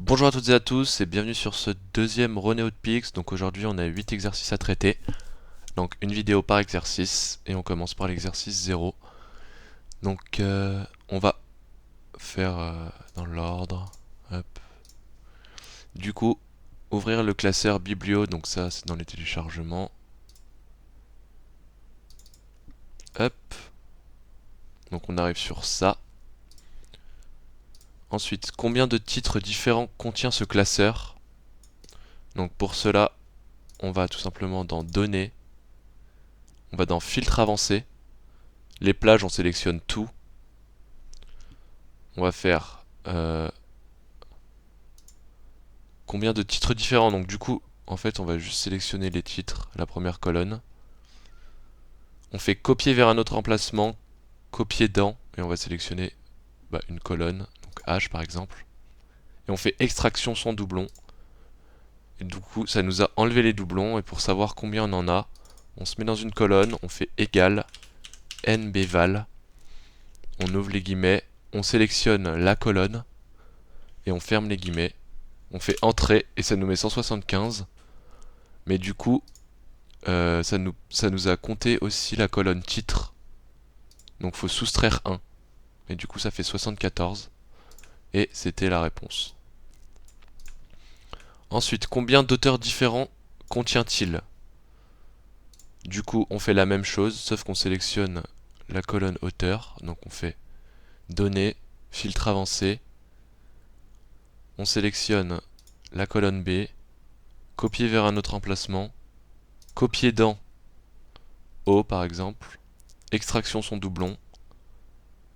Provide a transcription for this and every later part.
Bonjour à toutes et à tous et bienvenue sur ce deuxième Runeo de Pix. Donc aujourd'hui on a 8 exercices à traiter. Donc une vidéo par exercice et on commence par l'exercice 0. Donc on va faire dans l'ordre. Hop. Du coup, ouvrir le classeur biblio, donc ça c'est dans les téléchargements. Hop. Donc on arrive sur ça. Ensuite, combien de titres différents contient ce classeur? Donc pour cela, on va tout simplement dans Données, on va dans Filtre avancé. Les plages, on sélectionne tout. On va faire combien de titres différents. Donc du coup, en fait, on va juste sélectionner les titres, la première colonne. On fait copier vers un autre emplacement, copier dans, et on va sélectionner une colonne, donc H par exemple. Et on fait extraction sans doublon. Et du coup, ça nous a enlevé les doublons. Et pour savoir combien on en a, on se met dans une colonne, on fait égal nbval. On ouvre les guillemets, on sélectionne la colonne et on ferme les guillemets. On fait entrée et ça nous met 175. Mais du coup, ça nous a compté aussi la colonne titre. Donc faut soustraire 1. Et du coup ça fait 74. Et c'était la réponse. Ensuite, combien d'auteurs différents contient-il? Du coup, on fait la même chose, sauf qu'on sélectionne la colonne auteur. Donc on fait données, filtre avancé. On sélectionne la colonne B, copier vers un autre emplacement, copier dans O par exemple, extraction son doublon.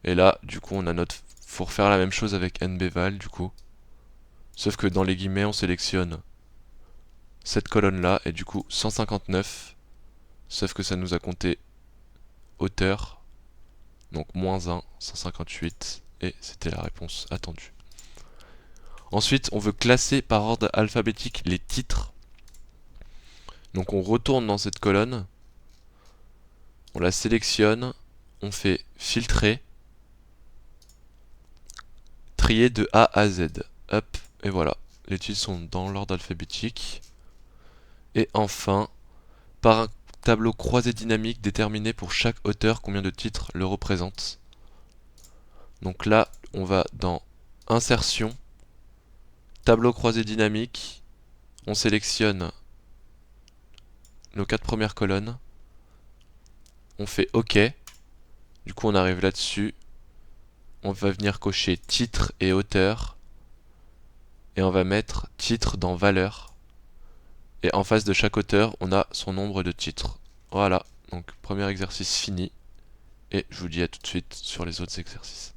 Et là, du coup, on a notre. Faut refaire la même chose avec nbval du coup. Sauf que dans les guillemets, on sélectionne cette colonne-là, et du coup 159. Sauf que ça nous a compté hauteur, donc moins 1, 158, et c'était la réponse attendue. Ensuite, on veut classer par ordre alphabétique les titres. Donc on retourne dans cette colonne, on la sélectionne, on fait filtrer, trier de A à Z. Hop, et voilà. Les titres sont dans l'ordre alphabétique. Et enfin, par un tableau croisé dynamique, déterminer pour chaque auteur combien de titres le représentent. Donc là, on va dans Insertion, tableau croisé dynamique, on sélectionne nos 4 premières colonnes, on fait OK, du coup on arrive là-dessus, on va venir cocher titre et auteur, et on va mettre titre dans valeur, et en face de chaque auteur, on a son nombre de titres. Voilà, donc premier exercice fini, et je vous dis à tout de suite sur les autres exercices.